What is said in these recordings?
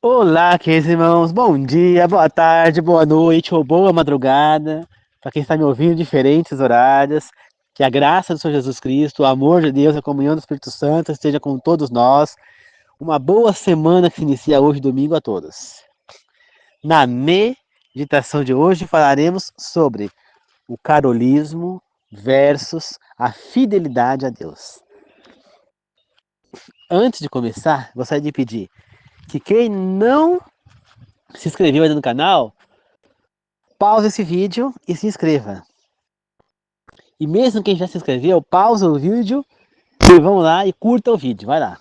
Olá, queridos irmãos, bom dia, boa tarde, boa noite ou boa madrugada, para quem está me ouvindo em diferentes horários, que a graça do Senhor Jesus Cristo, o amor de Deus, a comunhão do Espírito Santo esteja com todos nós. Uma boa semana que se inicia hoje, domingo, a todos. Na meditação de hoje falaremos sobre o carolismo versus a fidelidade a Deus. Antes de começar, gostaria de pedir que quem não se inscreveu ainda no canal, pause esse vídeo e se inscreva. E mesmo quem já se inscreveu, pausa o vídeo e vamos lá e curta o vídeo. Vai lá.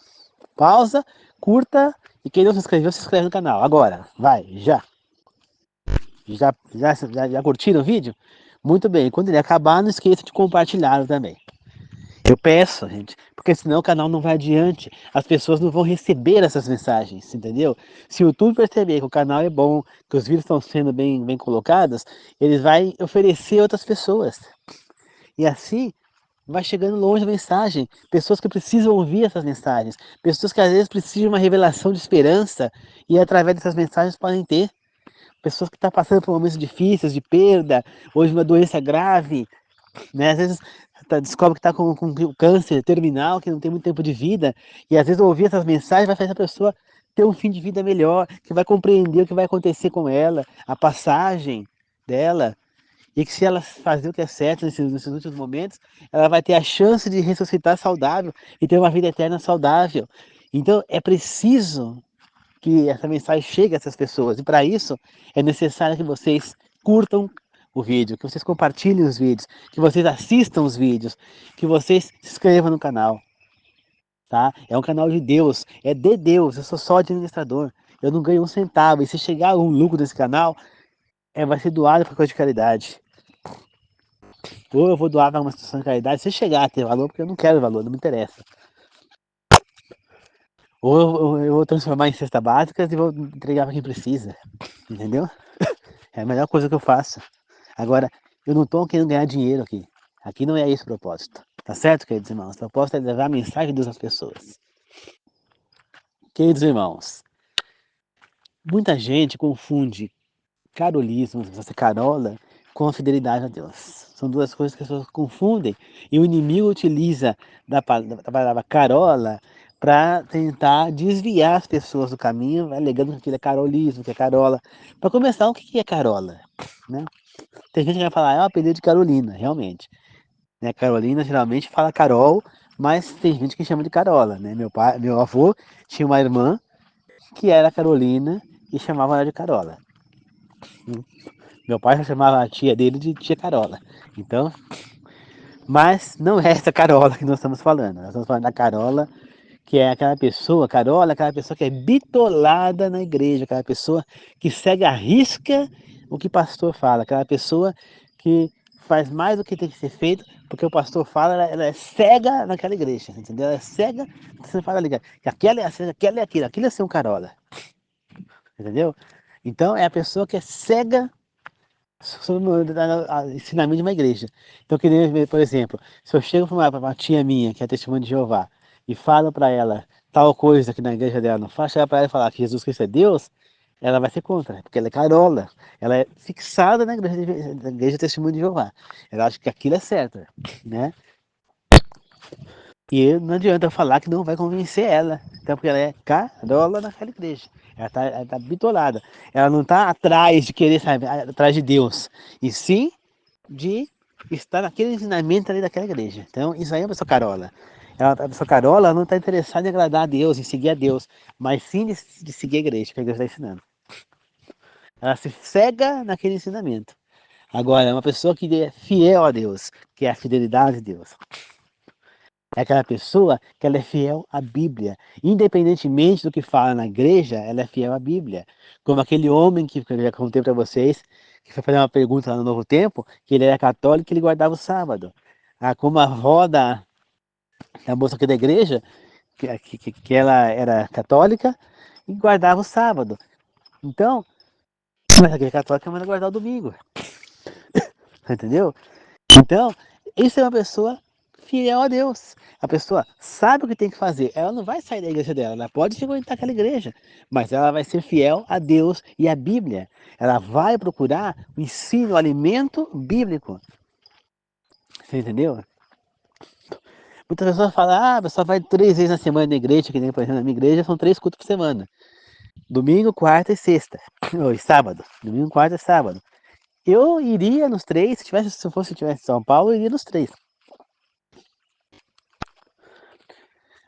Pausa, curta e quem não se inscreveu, se inscreve no canal. Agora, vai, já. Já curtiram o vídeo? Muito bem. Quando ele acabar, não esqueça de compartilhar também. Eu peço, gente, porque senão o canal não vai adiante, as pessoas não vão receber essas mensagens, entendeu? Se o YouTube perceber que o canal é bom, que os vídeos estão sendo bem colocados, eles vai oferecer a outras pessoas. E assim vai chegando longe a mensagem. Pessoas que precisam ouvir essas mensagens. Pessoas que às vezes precisam de uma revelação de esperança e através dessas mensagens podem ter. Pessoas que estão passando por momentos difíceis, de perda, ou de uma doença grave, né? Às vezes descobre que está com câncer terminal, que não tem muito tempo de vida, e às vezes ouvir essas mensagens vai fazer essa pessoa ter um fim de vida melhor, que vai compreender o que vai acontecer com ela, a passagem dela, e que se ela fazer o que é certo nesses últimos momentos, ela vai ter a chance de ressuscitar saudável e ter uma vida eterna saudável. Então é preciso que essa mensagem chegue a essas pessoas, e para isso é necessário que vocês curtam o vídeo, que vocês compartilhem os vídeos, que vocês assistam os vídeos, que vocês se inscrevam no canal, tá? É um canal de Deus, é de Deus, eu sou só administrador, eu não ganho um centavo, e se chegar algum lucro desse canal, vai ser doado para coisa de caridade. Ou eu vou doar para uma instituição de caridade se chegar a ter valor, porque eu não quero valor, não me interessa. Ou eu vou transformar em cesta básicas e vou entregar para quem precisa, entendeu? É a melhor coisa que eu faço. Agora, eu não estou querendo ganhar dinheiro aqui. Aqui não é esse o propósito. Tá certo, queridos irmãos? O propósito é levar a mensagem de Deus às pessoas. Queridos irmãos, muita gente confunde carolismo, você carola, com a fidelidade a Deus. São duas coisas que as pessoas confundem. E o inimigo utiliza da palavra carola para tentar desviar as pessoas do caminho, alegando que aquilo é carolismo, que é carola. Para começar, o que é carola? Né? Tem gente que vai falar, é o apelido de Carolina, realmente. Né? Carolina geralmente fala Carol, mas tem gente que chama de Carola. Né? Meu avô tinha uma irmã que era Carolina e chamava ela de Carola. Meu pai já chamava a tia dele de tia Carola. Então, mas não é essa Carola que nós estamos falando. Nós estamos falando da Carola, que é aquela pessoa, Carola, aquela pessoa que é bitolada na igreja, aquela pessoa que segue à risca o que o pastor fala, aquela pessoa que faz mais do que tem que ser feito, porque o pastor fala, ela é cega naquela igreja, entendeu? Ela é cega, você fala ali, que aquela é assim, aquela é aquilo é ser um Carola, entendeu? Então é a pessoa que é cega sobre o ensinamento de uma igreja. Então, que nem, por exemplo, se eu chego para uma tia minha, que é testemunha de Jeová, e falo para ela tal coisa que na igreja dela não faz, chegar para ela e falar que Jesus Cristo é Deus, ela vai ser contra, porque ela é carola, ela é fixada na igreja Testemunho de Jeová. Ela acha que aquilo é certo, né? E não adianta falar que não vai convencer ela, até porque ela é carola naquela igreja. Ela tá bitolada. Ela não tá atrás de querer, sabe, atrás de Deus, e sim de estar naquele ensinamento ali daquela igreja. Então, isso aí é a pessoa carola. A pessoa carola não está interessada em agradar a Deus, em seguir a Deus, mas sim de seguir a igreja, que a igreja está ensinando. Ela se cega naquele ensinamento. Agora, é uma pessoa que é fiel a Deus, que é a fidelidade a Deus. É aquela pessoa que ela é fiel à Bíblia. Independentemente do que fala na igreja, ela é fiel à Bíblia. Como aquele homem que eu já contei para vocês, que foi fazer uma pergunta lá no Novo Tempo, que ele era católico e ele guardava o sábado. Como a roda da moça aqui da igreja, que ela era católica e guardava o sábado. Então, mas a igreja católica manda guardar o domingo. Entendeu? Então, isso é uma pessoa fiel a Deus. A pessoa sabe o que tem que fazer. Ela não vai sair da igreja dela. Ela pode frequentar aquela igreja, mas ela vai ser fiel a Deus e à Bíblia. Ela vai procurar o ensino, o alimento bíblico. Você entendeu? Muitas pessoas falam, ah, a pessoa vai 3 vezes na semana na igreja, que nem por exemplo na minha igreja, são 3 cultos por semana. Domingo, quarta e sexta. Ou sábado. Domingo, quarta e sábado. Eu iria nos 3, se eu tivesse em São Paulo, eu iria nos 3.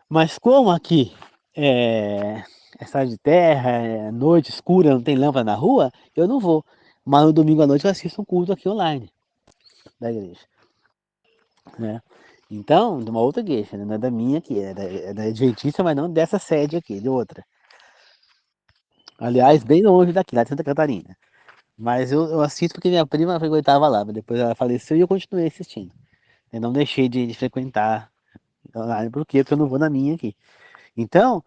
Mas como aqui é estrada de terra, é noite escura, não tem lâmpada na rua, eu não vou. Mas no domingo à noite eu assisto um culto aqui online da igreja, né? Então, de uma outra igreja, né? Não é da minha aqui, é da Adventista, mas não dessa sede aqui, de outra. Aliás, bem longe daqui, lá de Santa Catarina. Mas eu assisto porque minha prima frequentava lá, mas depois ela faleceu e eu continuei assistindo. Eu não deixei de frequentar online, por quê? Porque eu não vou na minha aqui. Então,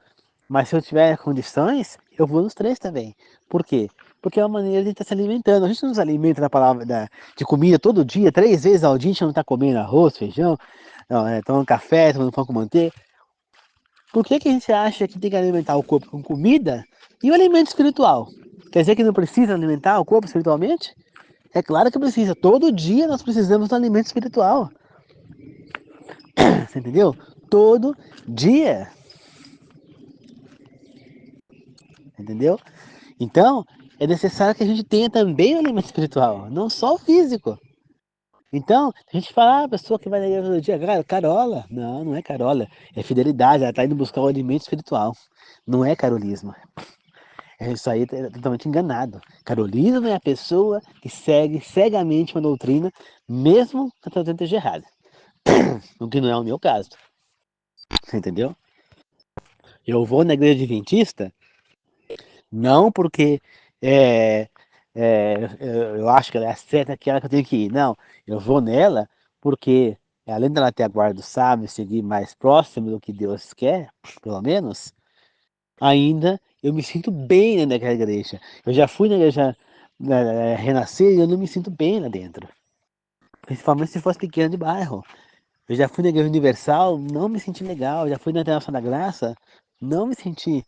mas se eu tiver condições, eu vou nos 3 também. Por quê? Porque é uma maneira de estar se alimentando. A gente não se alimenta de comida todo dia, 3 vezes ao dia, a gente não está comendo arroz, feijão, não, tomando café, tomando pão com manteiga. Por que, que a gente acha que tem que alimentar o corpo com comida e o alimento espiritual? Quer dizer que não precisa alimentar o corpo espiritualmente? É claro que precisa. Todo dia nós precisamos do alimento espiritual. Você entendeu? Todo dia. Entendeu? Então, é necessário que a gente tenha também o alimento espiritual, não só o físico. Então, a gente fala, ah, a pessoa que vai na igreja todo dia, cara, carola. Não, não é carola. É fidelidade, ela está indo buscar o alimento espiritual. Não é carolismo. Isso aí é totalmente enganado. Carolismo é a pessoa que segue cegamente uma doutrina, mesmo que a doutrina esteja errada. O que não é o meu caso. Você entendeu? Eu vou na igreja adventista, não porque é, eu acho que ela é certa, aquela que eu tenho que ir. Não, eu vou nela porque, além dela ter a guarda do sábio, seguir mais próximo do que Deus quer, pelo menos, ainda eu me sinto bem dentro daquela igreja. Eu já fui na igreja Renascer e eu não me sinto bem lá dentro. Principalmente se fosse pequena de bairro. Eu já fui na igreja Universal, não me senti legal. Já fui na Internacional da Graça, não me senti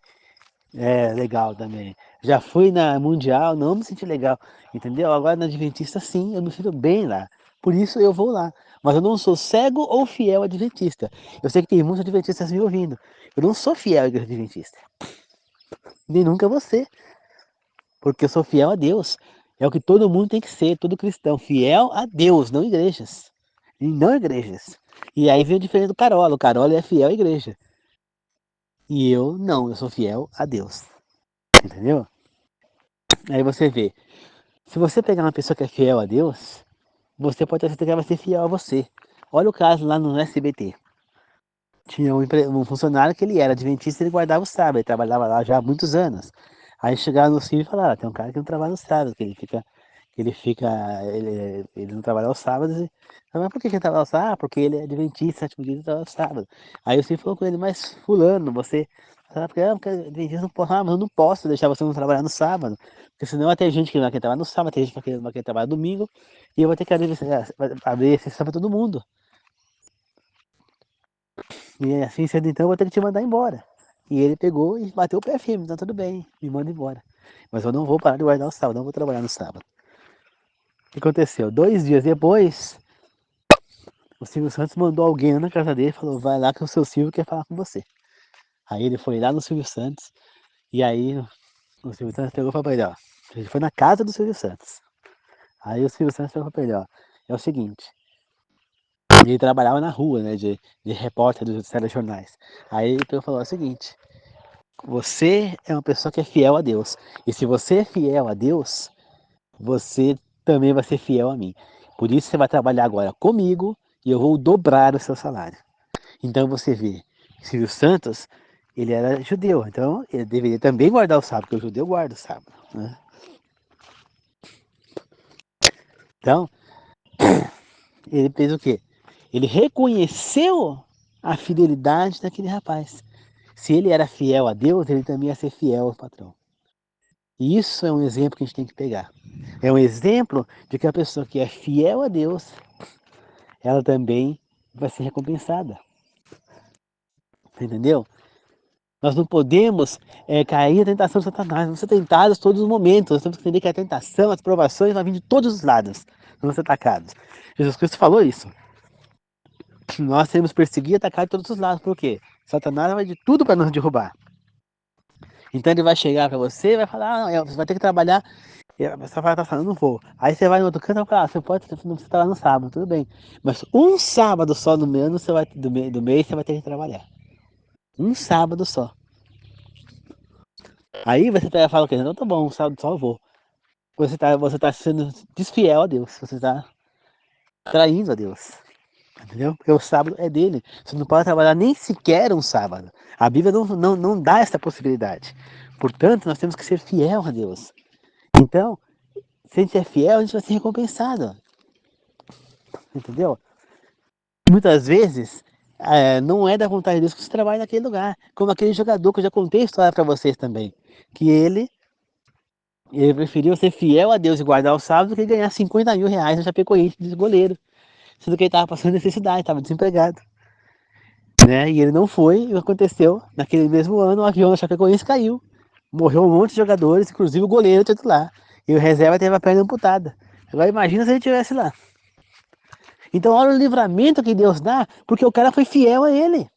legal também. Já fui na Mundial, não me senti legal, entendeu? Agora na Adventista, sim, eu me sinto bem lá. Por isso eu vou lá. Mas eu não sou cego ou fiel adventista. Eu sei que tem muitos adventistas me ouvindo. Eu não sou fiel à igreja adventista. Nem nunca vou ser. Porque eu sou fiel a Deus. É o que todo mundo tem que ser, todo cristão. Fiel a Deus, não igrejas. E não igrejas. E aí vem a diferença do Carola. O Carola é fiel à igreja. E eu não, eu sou fiel a Deus. Entendeu? Aí você vê. Se você pegar uma pessoa que é fiel a Deus, você pode ter certeza que ela vai ser fiel a você. Olha o caso lá no SBT. Tinha um funcionário que ele era adventista e ele guardava o sábado. Ele trabalhava lá já há muitos anos. Aí chegaram no filho e falaram, tem um cara que não trabalha no sábado, ele não trabalha aos sábados. Mas por que ele trabalha aos sábados? Ah, porque ele é adventista, sétimo dia, ele trabalha aos sábados. Aí o filho falou com ele, mas fulano, você... porque adventista não posso, mas eu não posso deixar você não trabalhar no sábado. Porque senão vai ter gente que não vai querer trabalhar no sábado, tem gente que não vai querer trabalhar domingo, e eu vou ter que abrir exceção para todo mundo. E assim sendo então, eu vou ter que te mandar embora. E ele pegou e bateu o pé firme, então tudo bem, me manda embora. Mas eu não vou parar de guardar o sábado, não vou trabalhar no sábado. O que aconteceu? 2 dias depois, o Silvio Santos mandou alguém na casa dele e falou, vai lá que o seu Silvio quer falar com você. Aí ele foi lá no Silvio Santos, e aí o Silvio Santos pegou e falou pra ele, ó, ele foi na casa do Silvio Santos. Aí o Silvio Santos pegou pra ele, ó, é o seguinte, ele trabalhava na rua, né, de repórter dos telejornais. Aí ele pegou e falou, é o seguinte, você é uma pessoa que é fiel a Deus. E se você é fiel a Deus, você também vai ser fiel a mim. Por isso você vai trabalhar agora comigo e eu vou dobrar o seu salário. Então você vê, Silvio Santos, ele era judeu, então ele deveria também guardar o sábado, porque o judeu guarda o sábado, né? Então, ele fez o quê? Ele reconheceu a fidelidade daquele rapaz. Se ele era fiel a Deus, ele também ia ser fiel ao patrão. E isso é um exemplo que a gente tem que pegar. É um exemplo de que a pessoa que é fiel a Deus, ela também vai ser recompensada. Entendeu? Nós não podemos cair na tentação de Satanás. Vamos ser tentados todos os momentos. Nós temos que entender que a tentação, as provações vão vir de todos os lados. Vamos ser atacados. Jesus Cristo falou isso. Nós seremos perseguidos e atacados de todos os lados. Por quê? Satanás vai de tudo para nos derrubar. Então ele vai chegar para você e vai falar, não, você vai ter que trabalhar. E você vai estar falando, não vou. Aí você vai no outro canto e vai falar, você pode não precisa trabalhar no sábado, tudo bem. Mas um sábado só no ano você vai, do mês você vai ter que trabalhar. Um sábado só. Aí você pega e fala o quê? Não, tá bom, um sábado só eu vou. Você tá sendo desfiel a Deus. Você está traindo a Deus. Entendeu? Porque o sábado é dele. Você não pode trabalhar nem sequer um sábado. A Bíblia não dá essa possibilidade. Portanto, nós temos que ser fiel a Deus. Então, se a gente é fiel, a gente vai ser recompensado. Entendeu? Muitas vezes, não é da vontade de Deus que você trabalhe naquele lugar. Como aquele jogador que eu já contei a história para vocês também. Que ele preferiu ser fiel a Deus e guardar o sábado do que ganhar 50 mil reais no Chapecoense de goleiro. Sendo que ele estava passando necessidade, estava desempregado. Né? E ele não foi, e aconteceu, naquele mesmo ano, o avião da Chapecoense caiu. Morreu um monte de jogadores, inclusive o goleiro titular. E o reserva teve a perna amputada. Agora imagina se ele estivesse lá. Então olha o livramento que Deus dá, porque o cara foi fiel a ele.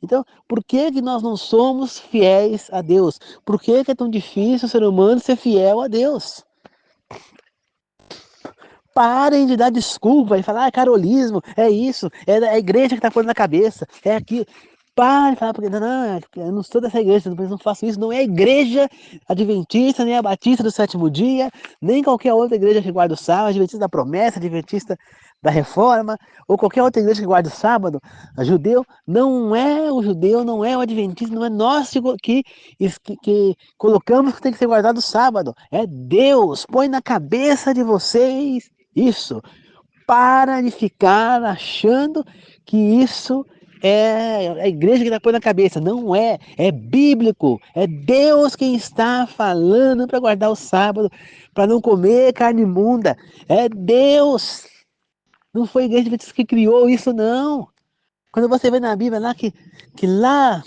Então, por que nós não somos fiéis a Deus? Por que é tão difícil o ser humano ser fiel a Deus? Parem de dar desculpa e falar, carolismo, é isso, é a igreja que está pondo na cabeça, é aquilo. Parem de falar, porque não, eu não sou dessa igreja, não faço isso, não é a igreja adventista, nem a batista do sétimo dia, nem qualquer outra igreja que guarda o sábado, adventista da promessa, adventista da reforma, ou qualquer outra igreja que guarda o sábado, a judeu, não é o judeu, não é o adventista, não é nós que colocamos que tem que ser guardado o sábado, é Deus, põe na cabeça de vocês isso. Para de ficar achando que isso é a igreja que está pondo na cabeça. Não é. É bíblico. É Deus quem está falando para guardar o sábado, para não comer carne imunda. É Deus. Não foi a igreja que criou isso, não. Quando você vê na Bíblia lá que lá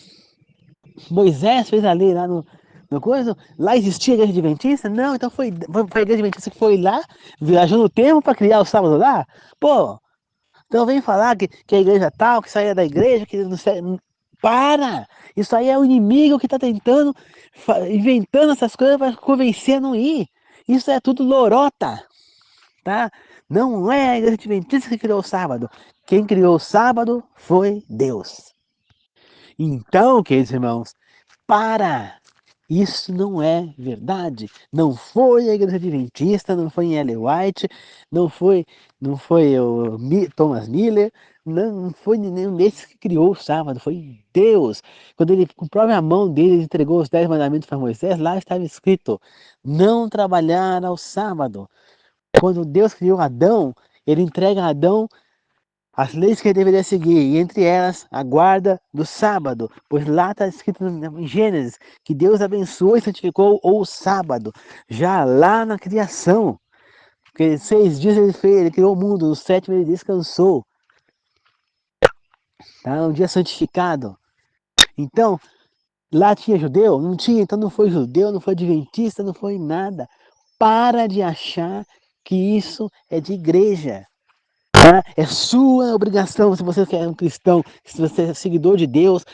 Moisés fez a lei lá no coisa, lá existia a igreja adventista? Não, então foi a igreja adventista que foi lá, viajou no tempo para criar o sábado lá? Pô, então vem falar que a igreja tal, que saía da igreja, que não sei, para! Isso aí é o inimigo que está tentando, inventando essas coisas para convencer a não ir. Isso é tudo lorota, tá? Não é a igreja adventista que criou o sábado. Quem criou o sábado foi Deus. Então, queridos irmãos, para! Isso não é verdade. Não foi a igreja adventista, não foi em Ellen White, não foi o Thomas Miller, não foi nenhum desses que criou o sábado, foi Deus. Quando ele, com a própria mão dele, entregou os 10 mandamentos para Moisés, lá estava escrito, não trabalhar ao sábado. Quando Deus criou Adão, ele entrega a Adão as leis que ele deveria seguir, e entre elas a guarda do sábado, pois lá está escrito em Gênesis que Deus abençoou e santificou o sábado, já lá na criação, porque 6 dias ele fez, ele criou o mundo, no 7º ele descansou, tá? Um dia santificado. Então, lá tinha judeu? Não tinha, então não foi judeu, não foi adventista, não foi nada. Para de achar que isso é de igreja. É sua obrigação, se você é um cristão, se você é seguidor de Deus,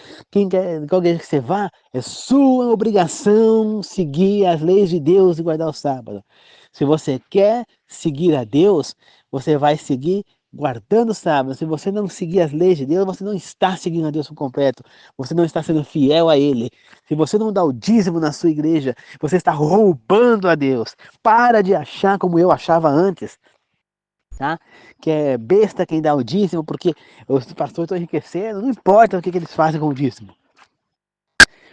qual igreja que você vá, é sua obrigação seguir as leis de Deus e guardar o sábado. Se você quer seguir a Deus, você vai seguir guardando o sábado. Se você não seguir as leis de Deus, você não está seguindo a Deus por completo. Você não está sendo fiel a Ele. Se você não dá o dízimo na sua igreja, você está roubando a Deus. Para de achar como eu achava antes. Tá? Que é besta quem dá o dízimo, porque os pastores estão enriquecendo, não importa o que eles fazem com o dízimo.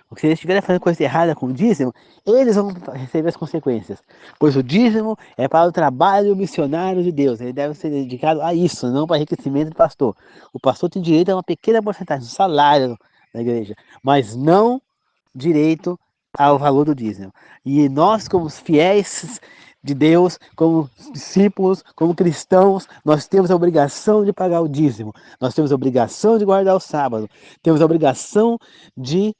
Porque se eles estiverem fazendo coisa errada com o dízimo, eles vão receber as consequências. Pois o dízimo é para o trabalho missionário de Deus, ele deve ser dedicado a isso, não para enriquecimento do pastor. O pastor tem direito a uma pequena porcentagem do salário da igreja, mas não direito ao valor do dízimo. E nós, como fiéis de Deus, como discípulos, como cristãos, nós temos a obrigação de pagar o dízimo, nós temos a obrigação de guardar o sábado, temos a obrigação de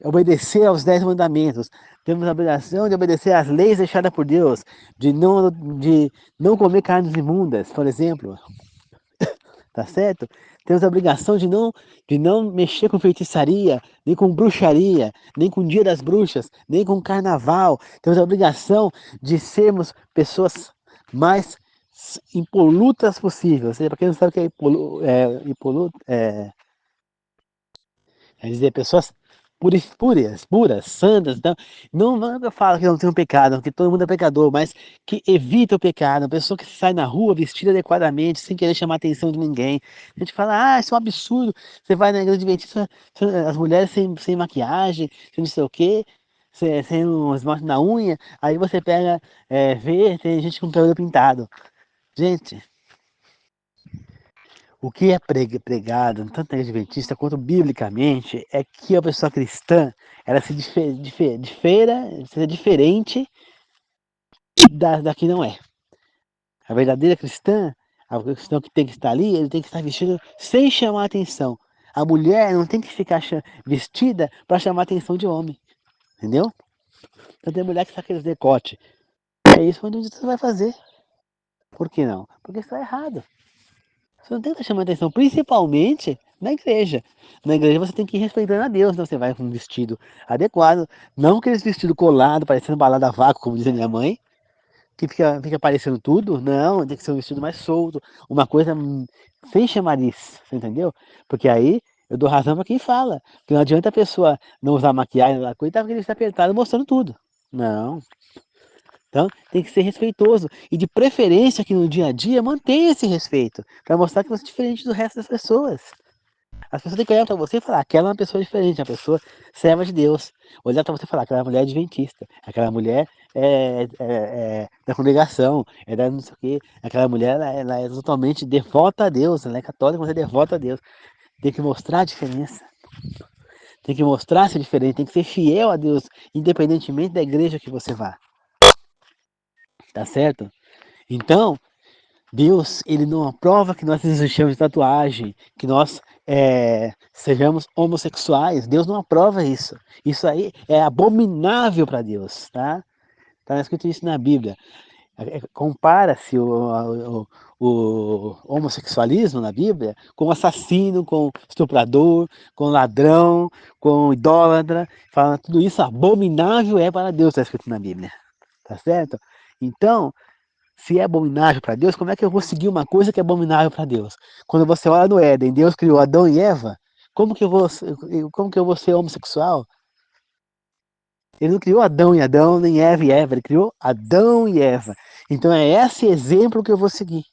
obedecer aos 10 mandamentos, temos a obrigação de obedecer às leis deixadas por Deus, de não comer carnes imundas, por exemplo, tá certo? Temos a obrigação de não mexer com feitiçaria, nem com bruxaria, nem com dia das bruxas, nem com carnaval. Temos a obrigação de sermos pessoas mais impolutas possível. Ou seja, para quem não sabe o que é impoluto, quer dizer, pessoas puras, santas. Então, não é que eu falo que não tem um pecado, que todo mundo é pecador, mas que evita o pecado. Uma pessoa que sai na rua vestida adequadamente, sem querer chamar a atenção de ninguém. A gente fala, isso é um absurdo. Você vai na igreja adventista, as mulheres sem maquiagem, sem não sei o quê, sem um esmalte na unha. Aí você pega, vê, tem gente com o cabelo pintado. Gente, o que é pregado, tanto na igreja adventista quanto biblicamente, é que a pessoa cristã ela seja diferente da que não é. A verdadeira cristã, a cristã que tem que estar ali, ele tem que estar vestido sem chamar a atenção. A mulher não tem que ficar vestida para chamar a atenção de homem, entendeu? Então tem mulher que está aquele decote. É isso onde você vai fazer. Por que não? Porque está errado. Você não tem que chamar atenção, principalmente na igreja. Na igreja você tem que ir respeitando a Deus, então você vai com um vestido adequado, não aqueles vestido colado, parecendo balada a vácuo, como diz a minha mãe, que fica aparecendo tudo. Não, tem que ser um vestido mais solto, uma coisa sem chamariz, você entendeu? Porque aí eu dou razão para quem fala, que não adianta a pessoa não usar maquiagem, coisa, porque ele está apertado mostrando tudo. Não. Então, tem que ser respeitoso. E de preferência que no dia a dia mantenha esse respeito. Para mostrar que você é diferente do resto das pessoas. As pessoas têm que olhar para você e falar, aquela é uma pessoa diferente, uma pessoa serva de Deus. Olhar para você e falar, aquela mulher é adventista, aquela mulher é da congregação, é da não sei o quê. Aquela mulher ela é totalmente devota a Deus, ela é católica, mas é devota a Deus. Tem que mostrar a diferença. Tem que mostrar ser diferente, tem que ser fiel a Deus, independentemente da igreja que você vá. Tá certo? Então, Deus, ele não aprova que nós desejamos de tatuagem, que nós sejamos homossexuais. Deus não aprova isso. Isso aí é abominável para Deus, tá? Está escrito isso na Bíblia. Compara-se o homossexualismo na Bíblia com assassino, com estuprador, com ladrão, com idólatra. Fala, tudo isso abominável é para Deus, está escrito na Bíblia. Tá certo? Então, se é abominável para Deus, como é que eu vou seguir uma coisa que é abominável para Deus? Quando você olha no Éden, Deus criou Adão e Eva, como que eu vou ser homossexual? Ele não criou Adão e Adão, nem Eva e Eva, ele criou Adão e Eva. Então é esse exemplo que eu vou seguir,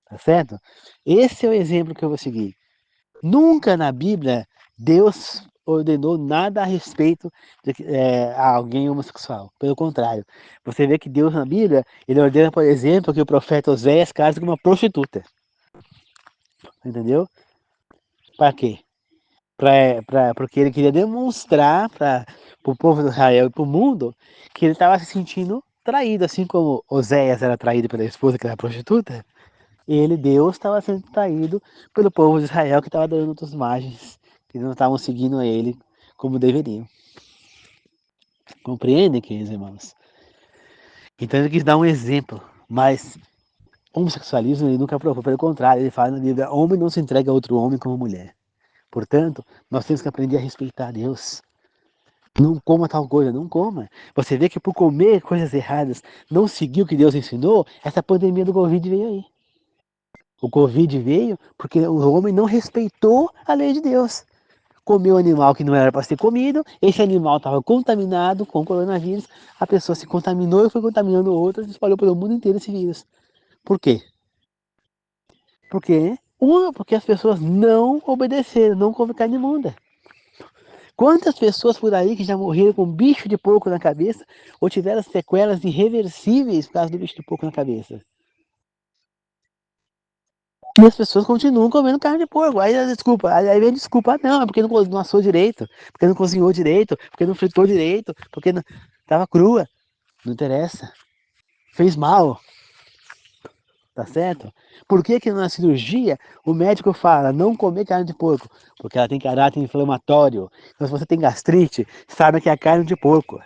tá certo? Esse é o exemplo que eu vou seguir. Nunca na Bíblia Deus ordenou nada a respeito a alguém homossexual. Pelo contrário, você vê que Deus na Bíblia, ele ordena, por exemplo, que o profeta Oséias case com uma prostituta. Entendeu? Para quê? Porque ele queria demonstrar para o povo de Israel e para o mundo que ele estava se sentindo traído, assim como Oséias era traído pela esposa que era prostituta. Deus, estava sendo traído pelo povo de Israel que estava adorando outras imagens, que não estavam seguindo ele como deveriam. Compreendem, queridos irmãos? Então ele quis dar um exemplo, mas homossexualismo ele nunca aprovou, pelo contrário, ele fala na Bíblia, homem não se entrega a outro homem como mulher. Portanto, nós temos que aprender a respeitar Deus. Não coma tal coisa, não coma. Você vê que por comer coisas erradas, não seguir o que Deus ensinou, essa pandemia do Covid veio aí. O Covid veio porque o homem não respeitou a lei de Deus. Comeu animal que não era para ser comido, esse animal estava contaminado com coronavírus, a pessoa se contaminou e foi contaminando outras, espalhou pelo mundo inteiro esse vírus. Por quê? Porque as pessoas não obedeceram, não comeram carne imunda. Quantas pessoas por aí que já morreram com bicho de porco na cabeça ou tiveram sequelas irreversíveis por causa do bicho de porco na cabeça? E as pessoas continuam comendo carne de porco. Aí vem desculpa, não, é porque não assou direito, porque não cozinhou direito, porque não fritou direito, porque não... Tava crua. Não interessa. fez mal, tá certo? Por que que na cirurgia o médico fala não comer carne de porco? Porque ela tem caráter inflamatório. Então se você tem gastrite, sabe que é a carne de porco,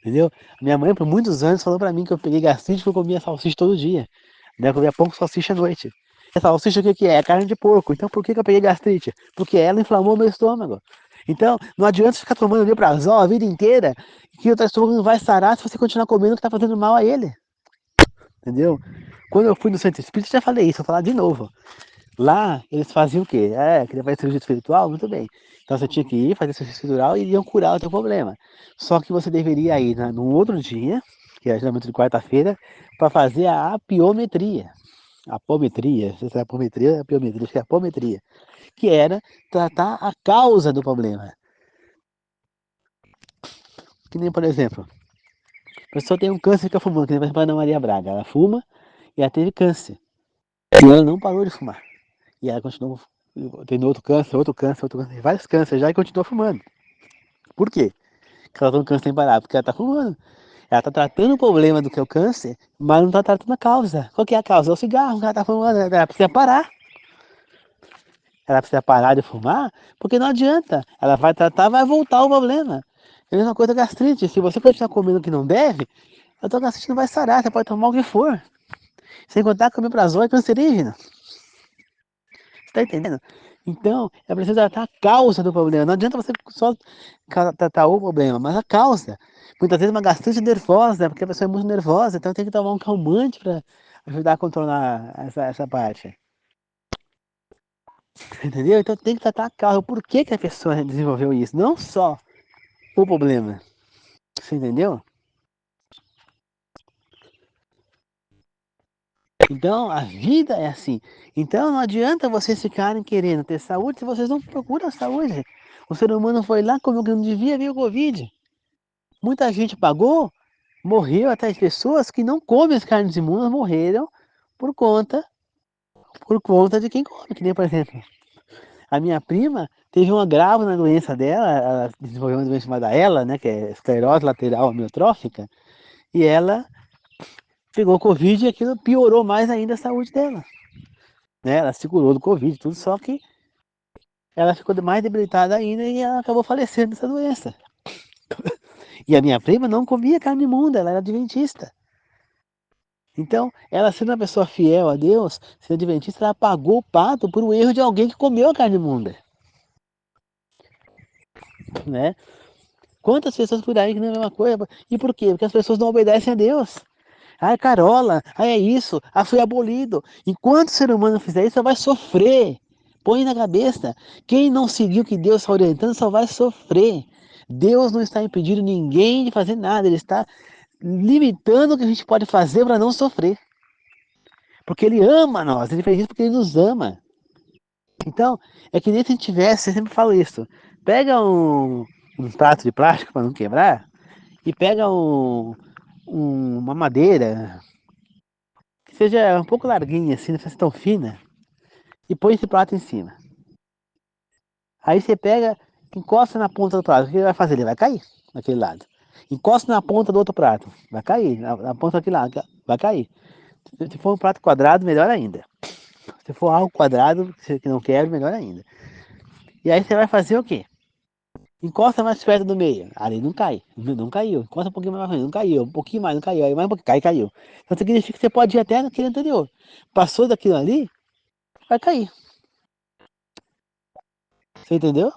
entendeu? Minha mãe por muitos anos falou pra mim que eu peguei gastrite porque eu comia salsicha todo dia. Daí eu comia pão com salsicha à noite. E salsicha o que que é? É carne de porco. Então por que que eu peguei gastrite? Porque ela inflamou meu estômago. Então não adianta ficar tomando omeprazol a vida inteira que o teu estômago não vai sarar se você continuar comendo o que tá fazendo mal a ele. Entendeu? Quando eu fui no centro espírita, já falei isso, vou falar de novo. Lá, eles faziam o quê? Queria fazer cirurgia espiritual? Muito bem. Então você tinha que ir fazer cirurgia espiritual e iriam curar o teu problema. Só que você deveria ir no outro dia, que é geralmente de quarta-feira, para fazer a apiometria. Apometria, não sei se é apometria ou apiometria, acho que é apometria. Que era tratar a causa do problema. Que nem, por exemplo, a pessoa tem um câncer e fica fumando, que nem por exemplo a Ana Maria Braga. Ela fuma e ela teve câncer. E ela não parou de fumar. E ela continuou tendo outro câncer, vários cânceres já e continua fumando. Por quê? Porque ela tem um câncer sem parar, porque ela tá fumando. Ela tá tratando o problema do que é o câncer, mas não tá tratando a causa. Qual que é a causa? É o cigarro que ela tá fumando, ela precisa parar. Ela precisa parar de fumar, porque não adianta. Ela vai tratar, vai voltar o problema. É a mesma coisa da gastrite. Se você continuar comendo o que não deve, a tua gastrite não vai sarar, você pode tomar o que for. Sem contar que o omeprazol é cancerígeno. Você tá entendendo? Então, é preciso tratar a causa do problema. Não adianta você só tratar o problema, mas a causa. Muitas vezes uma gastrite nervosa, porque a pessoa é muito nervosa, então tem que tomar um calmante para ajudar a controlar essa parte. Entendeu? Então tem que tratar a causa. Por que que a pessoa desenvolveu isso? Não só o problema. Você entendeu? Então, a vida é assim. Então, não adianta vocês ficarem querendo ter saúde se vocês não procuram saúde. O ser humano foi lá, comeu o que não devia, veio o Covid. Muita gente pagou, morreu até as pessoas que não comem as carnes imundas morreram por conta, por conta de quem come. Que nem, por exemplo, a minha prima teve um agravo na doença dela, ela desenvolveu uma doença chamada ELA, né, que é esclerose lateral amiotrófica, e ela pegou Covid e aquilo piorou mais ainda a saúde dela. Né? Ela se curou do Covid, tudo, só que ela ficou mais debilitada ainda e ela acabou falecendo dessa doença. E a minha prima não comia carne imunda, ela era adventista. Então, ela sendo uma pessoa fiel a Deus, sendo adventista, ela pagou o pato por um erro de alguém que comeu a carne imunda. Né? Quantas pessoas por aí que não é a mesma coisa? E por quê? Porque as pessoas não obedecem a Deus. Ai, Carola, ai, é isso, foi abolido. Enquanto o ser humano fizer isso, vai sofrer. Põe na cabeça. Quem não seguiu o que Deus está orientando só vai sofrer. Deus não está impedindo ninguém de fazer nada, Ele está limitando o que a gente pode fazer para não sofrer. Porque Ele ama nós, Ele fez isso porque Ele nos ama. Então, é que nem se a gente tivesse, eu sempre falo isso, pega um prato de plástico para não quebrar, e pega uma madeira, que seja um pouco larguinha, assim, não precisa ser tão fina, e põe esse prato em cima. Aí você pega, encosta na ponta do prato, o que ele vai fazer? Ele vai cair naquele lado. Encosta na ponta do outro prato, vai cair, na ponta daquele lado, vai cair. Se for um prato quadrado, melhor ainda. Se for algo quadrado, que não quer, melhor ainda. E aí você vai fazer o quê? Encosta mais perto do meio. Ali não cai. Não caiu. Encosta um pouquinho mais pra frente. Não caiu. Um pouquinho mais, não caiu. Aí mais um pouquinho. Caiu. Então significa que você pode ir até naquele anterior. Passou daquilo ali, vai cair. Você entendeu?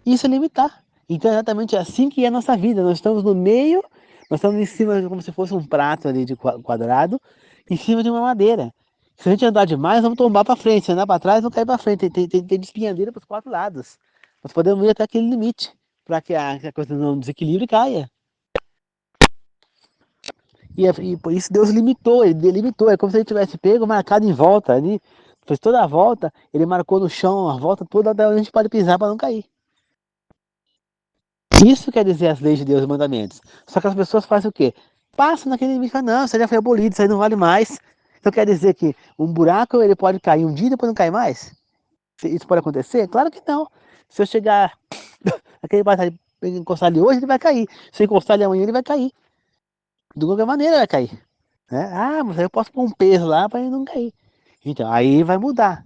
Isso é limitar. Então é exatamente assim que é a nossa vida. Nós estamos no meio, nós estamos em cima, como se fosse um prato ali de quadrado, em cima de uma madeira. Se a gente andar demais, vamos tombar para frente. Se andar para trás, vamos cair para frente. Tem espinhadeira para os quatro lados. Nós podemos ir até aquele limite, para que a coisa não desequilibre e caia. E por isso Deus limitou, ele delimitou. É como se ele tivesse pego, marcado em volta ali. Fez toda a volta, ele marcou no chão a volta toda até onde a gente pode pisar para não cair. Isso quer dizer as leis de Deus e mandamentos. Só que as pessoas fazem o quê? Passam naquele limite e falam, não, isso já foi abolido, isso aí não vale mais. Então quer dizer que um buraco ele pode cair um dia e depois não cai mais? Isso pode acontecer? Claro que não. Se eu chegar, aquele batato encostar ali hoje, ele vai cair. Se eu encostar ali amanhã, ele vai cair. De qualquer maneira vai cair. Né? Ah, mas aí eu posso pôr um peso lá para ele não cair. Então, aí vai mudar.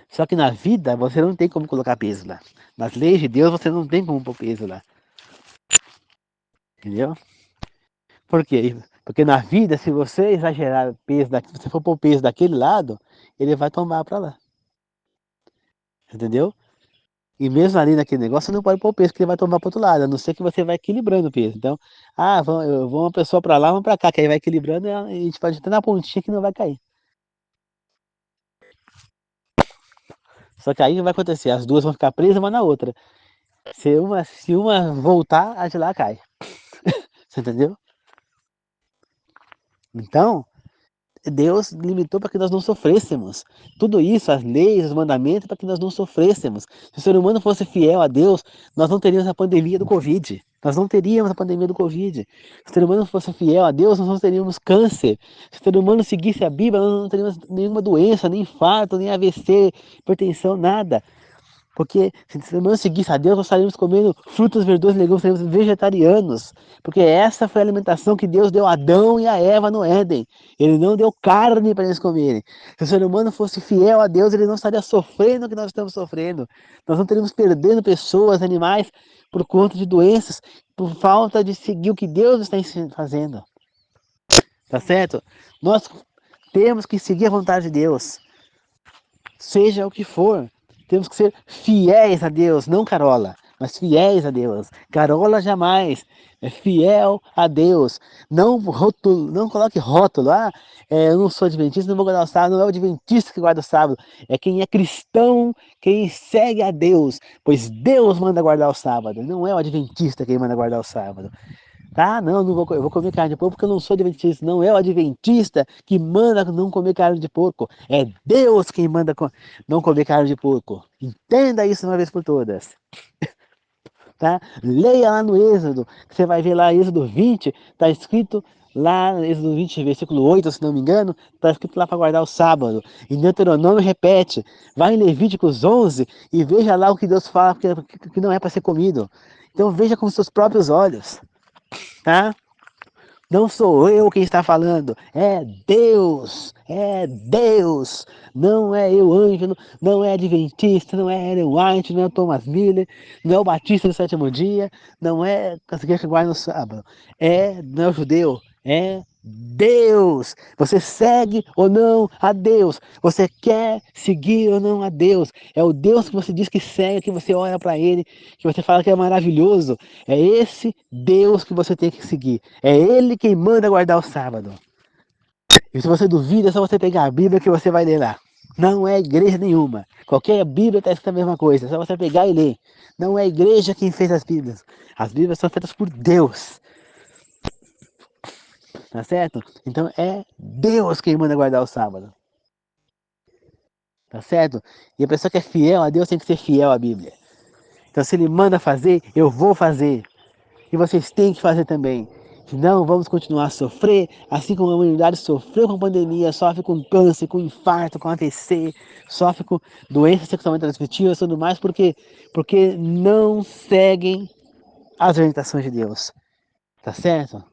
Só que na vida você não tem como colocar peso lá. Nas leis de Deus você não tem como pôr peso lá. Entendeu? Por quê? Porque na vida, se você exagerar o peso, se você for pôr o peso daquele lado, ele vai tombar para lá. Entendeu? E mesmo ali naquele negócio, você não pode pôr o peso, que ele vai tombar para outro lado, a não ser que você vai equilibrando o peso. Então, eu vou uma pessoa para lá, uma para cá, que aí vai equilibrando e a gente pode até na pontinha que não vai cair. Só que aí o que vai acontecer? As duas vão ficar presas uma na outra. Se uma voltar, a de lá cai. Você entendeu? Então, Deus limitou para que nós não sofrêssemos. Tudo isso, as leis, os mandamentos, para que nós não sofrêssemos. Se o ser humano fosse fiel a Deus, nós não teríamos a pandemia do Covid. Nós não teríamos a pandemia do Covid. Se o ser humano fosse fiel a Deus, nós não teríamos câncer. Se o ser humano seguisse a Bíblia, nós não teríamos nenhuma doença, nem infarto, nem AVC, hipertensão, nada. Porque se nós seguisse a Deus, nós estaríamos comendo frutas, verduras, legumes, seríamos vegetarianos. Porque essa foi a alimentação que Deus deu a Adão e a Eva no Éden. Ele não deu carne para eles comerem. Se o ser humano fosse fiel a Deus, ele não estaria sofrendo o que nós estamos sofrendo. Nós não teríamos perdendo pessoas, animais, por conta de doenças, por falta de seguir o que Deus está fazendo. Tá certo? Nós temos que seguir a vontade de Deus, seja o que for. Temos que ser fiéis a Deus, não carola, mas fiéis a Deus. Carola jamais. É fiel a Deus. Não rótulo, não coloque rótulo. Eu não sou adventista, não vou guardar o sábado. Não é o adventista que guarda o sábado. É quem é cristão, quem segue a Deus. Pois Deus manda guardar o sábado. Não é o adventista quem manda guardar o sábado. Ah, não vou, eu vou comer carne de porco porque eu não sou adventista. Não é o adventista que manda não comer carne de porco. É Deus quem manda não comer carne de porco. Entenda isso uma vez por todas. Tá? Leia lá no Êxodo, que você vai ver lá Êxodo 20, está escrito lá no Êxodo 20, versículo 8, se não me engano, está escrito lá para guardar o sábado. Em Deuteronômio repete, vai em Levíticos 11 e veja lá o que Deus fala que não é para ser comido. Então veja com seus próprios olhos. Tá? Não sou eu quem está falando, é Deus, não é eu, Ângelo, não é Adventista, não é Ellen White, não é o Thomas Miller, não é o Batista do Sétimo Dia, não é as igrejas que guardam no sábado, não é o judeu, é Deus. Você segue ou não a Deus, você quer seguir ou não a Deus, é o Deus que você diz que segue, que você olha para Ele, que você fala que é maravilhoso, é esse Deus que você tem que seguir. É Ele quem manda guardar o sábado. E se você duvida, é só você pegar a Bíblia que você vai ler lá. Não é igreja nenhuma. Qualquer Bíblia está escrita a mesma coisa. É só você pegar e ler. Não é a igreja quem fez as Bíblias. As Bíblias são feitas por Deus. Tá certo? Então é Deus quem manda guardar o sábado. Tá certo? E a pessoa que é fiel a Deus tem que ser fiel à Bíblia. Então se ele manda fazer, eu vou fazer. E vocês têm que fazer também. Senão vamos continuar a sofrer, assim como a humanidade sofreu com a pandemia, sofre com câncer, com infarto, com AVC, sofre com doenças sexualmente transmissíveis e tudo mais, porque não seguem as orientações de Deus. Tá certo?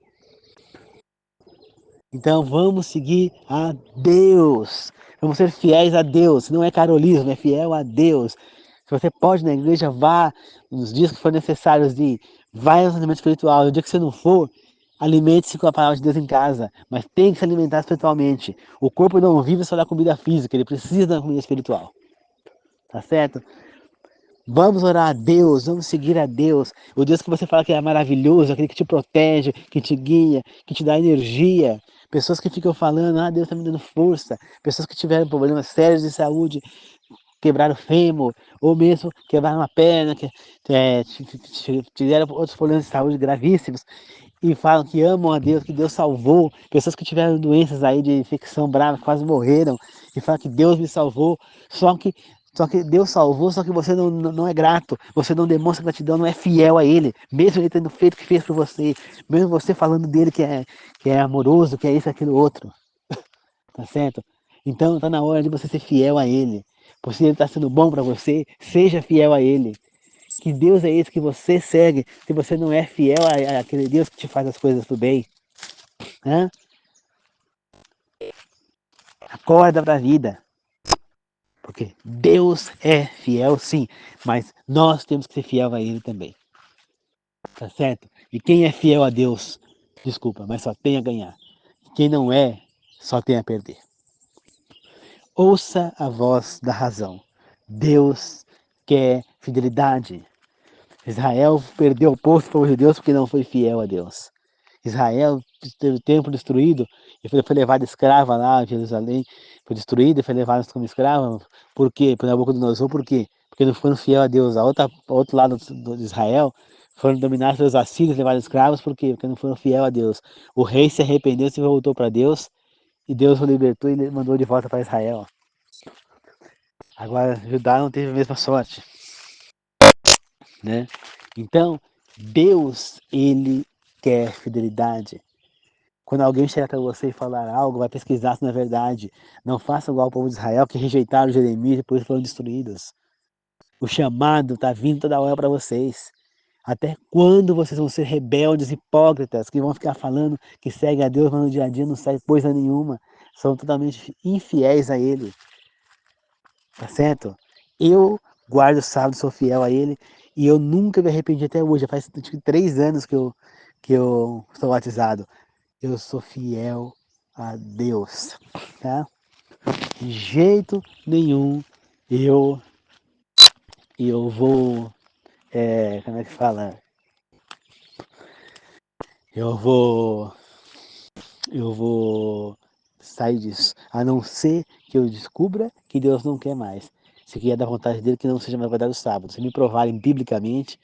Então vamos seguir a Deus. Vamos ser fiéis a Deus. Não é carolismo, é fiel a Deus. Se você pode ir na igreja, vá nos dias que for necessários de vai ao alimento espiritual. No dia que você não for, alimente-se com a palavra de Deus em casa. Mas tem que se alimentar espiritualmente. O corpo não vive só da comida física, ele precisa da comida espiritual. Tá certo? Vamos orar a Deus, vamos seguir a Deus. O Deus que você fala que é maravilhoso, aquele que te protege, que te guia, que te dá energia. Pessoas que ficam falando, Deus está me dando força. Pessoas que tiveram problemas sérios de saúde, quebraram o fêmur, ou mesmo quebraram a perna, tiveram outros problemas de saúde gravíssimos, e falam que amam a Deus, que Deus salvou. Pessoas que tiveram doenças aí de infecção brava, quase morreram, e falam que Deus me salvou. Só que, só que Deus salvou, só que você não é grato, você não demonstra gratidão, não é fiel a Ele, mesmo Ele tendo feito o que fez por você, mesmo você falando dele que é amoroso, que é isso, aquilo, outro. Tá certo? Então tá na hora de você ser fiel a Ele. Por se Ele está sendo bom para você, seja fiel a Ele. Que Deus é esse que você segue se você não é fiel àquele Deus que te faz as coisas pro bem? Hã? Acorda para a vida. Porque Deus é fiel, sim, mas nós temos que ser fiel a Ele também. Tá certo? E quem é fiel a Deus, desculpa, mas só tem a ganhar. Quem não é, só tem a perder. Ouça a voz da razão. Deus quer fidelidade. Israel perdeu o posto para os judeus porque não foi fiel a Deus. Israel teve o templo destruído e foi levado escrava lá a Jerusalém, foi destruído e foi levado como escrava. Por quê? Por Nabucodonosor, por quê? Porque não foram fiel a Deus. Outro lado de Israel foram dominados pelos assírios, levados escravos, por quê? Porque não foram fiel a Deus. O rei se arrependeu, se voltou para Deus e Deus o libertou e mandou de volta para Israel. Agora, Judá não teve a mesma sorte, né? Então, Deus, ele quer fidelidade. Quando alguém chegar para você e falar algo, vai pesquisar se não é verdade. Não faça igual ao povo de Israel, que rejeitaram Jeremias e depois foram destruídos. O chamado está vindo toda hora para vocês. Até quando vocês vão ser rebeldes, hipócritas, que vão ficar falando que segue a Deus, mas no dia a dia não segue coisa nenhuma. São totalmente infiéis a Ele. Tá certo? Eu guardo o sábado, sou fiel a Ele, e eu nunca me arrependi até hoje. Já faz 3 anos que eu sou batizado. Eu sou fiel a Deus, tá? De jeito nenhum eu vou, como é que fala? Eu vou, eu vou sair disso, a não ser que eu descubra que Deus não quer mais. Se quer da vontade dele, que não seja mais guardado o sábado. Se me provarem biblicamente,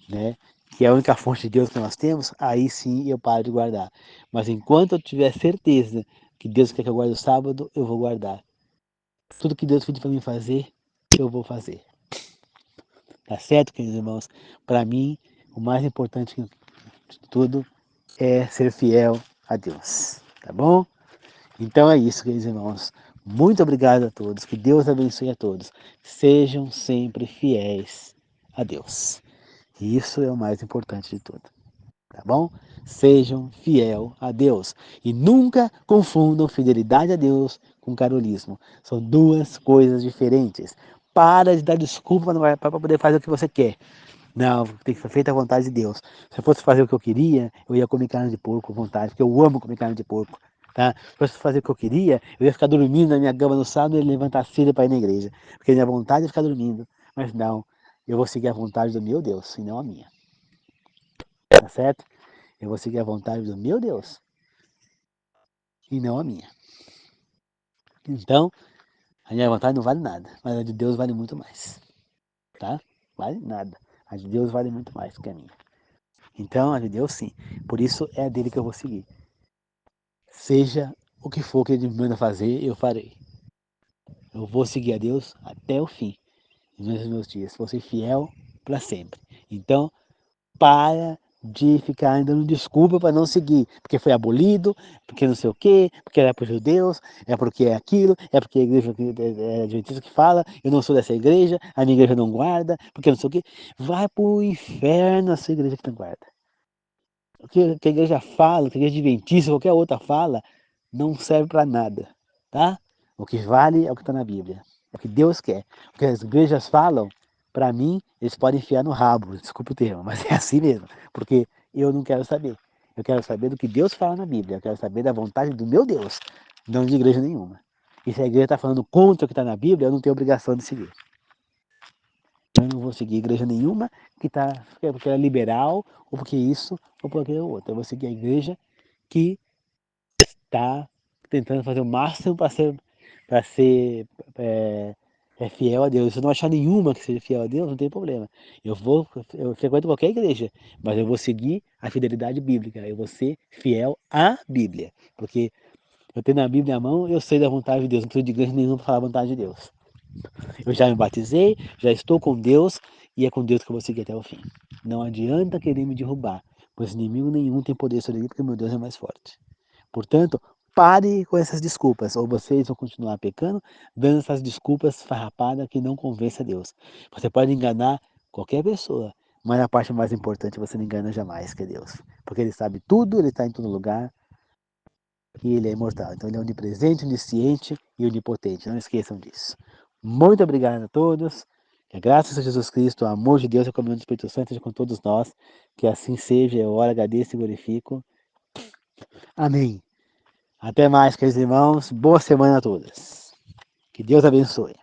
né, que é a única fonte de Deus que nós temos, aí sim eu paro de guardar. Mas enquanto eu tiver certeza que Deus quer que eu guarde o sábado, eu vou guardar. Tudo que Deus pediu para mim fazer, eu vou fazer. Tá certo, queridos irmãos? Para mim, o mais importante de tudo é ser fiel a Deus. Tá bom? Então é isso, queridos irmãos. Muito obrigado a todos. Que Deus abençoe a todos. Sejam sempre fiéis a Deus. Isso é o mais importante de tudo. Tá bom? Sejam fiel a Deus e nunca confundam fidelidade a Deus com carolismo. São duas coisas diferentes. Para de dar desculpa para poder fazer o que você quer. Não, tem que ser feita a vontade de Deus. Se eu fosse fazer o que eu queria, eu ia comer carne de porco à vontade, porque eu amo comer carne de porco. Tá? Se eu fosse fazer o que eu queria, eu ia ficar dormindo na minha cama no sábado e levantar cedo para ir na igreja. Porque a minha vontade é ficar dormindo. Mas não, eu vou seguir a vontade do meu Deus, e não a minha. Tá certo? Eu vou seguir a vontade do meu Deus e não a minha. Então, a minha vontade não vale nada, mas a de Deus vale muito mais. Tá? Vale nada. A de Deus vale muito mais que a minha. Então, a de Deus sim. Por isso é a dele que eu vou seguir. Seja o que for que ele me manda fazer, eu farei. Eu vou seguir a Deus até o fim dos meus dias. Vou ser fiel para sempre. Então, para de ficar dando desculpa para não seguir, porque foi abolido, porque não sei o quê, porque era para os judeus, é porque é aquilo, é porque a igreja é adventista que fala, eu não sou dessa igreja, a minha igreja não guarda, porque não sei o quê. Vai para o inferno a sua igreja que não guarda. O que a igreja fala, o que a igreja adventista, qualquer outra fala, não serve para nada, tá? O que vale é o que está na Bíblia, é o que Deus quer. O que as igrejas falam, para mim, eles podem enfiar no rabo, desculpa o termo, mas é assim mesmo, porque eu não quero saber. Eu quero saber do que Deus fala na Bíblia, eu quero saber da vontade do meu Deus, não de igreja nenhuma. E se a igreja está falando contra o que está na Bíblia, eu não tenho obrigação de seguir. Eu não vou seguir igreja nenhuma porque é liberal, ou porque isso, ou porque é outro. Eu vou seguir a igreja que está tentando fazer o máximo para ser fiel a Deus. Se eu não achar nenhuma que seja fiel a Deus, não tem problema. Eu frequento qualquer igreja, mas eu vou seguir a fidelidade bíblica. Eu vou ser fiel à Bíblia. Porque eu tenho a Bíblia na mão, eu sei da vontade de Deus. Não preciso de igreja nenhuma para falar a vontade de Deus. Eu já me batizei, já estou com Deus e é com Deus que eu vou seguir até o fim. Não adianta querer me derrubar, pois inimigo nenhum tem poder sobre mim, porque meu Deus é mais forte. Portanto, pare com essas desculpas, ou vocês vão continuar pecando, dando essas desculpas farrapadas que não convencem a Deus. Você pode enganar qualquer pessoa. Mas a parte mais importante você não engana jamais, que é Deus. Porque Ele sabe tudo, Ele está em todo lugar e Ele é imortal. Então Ele é onipresente, onisciente e onipotente. Não esqueçam disso. Muito obrigado a todos. Que a graça de Jesus Cristo, o amor de Deus e a comunhão do Espírito Santo seja com todos nós. Que assim seja. Eu oro, agradeço e glorifico. Amém. Até mais, queridos irmãos. Boa semana a todos. Que Deus abençoe.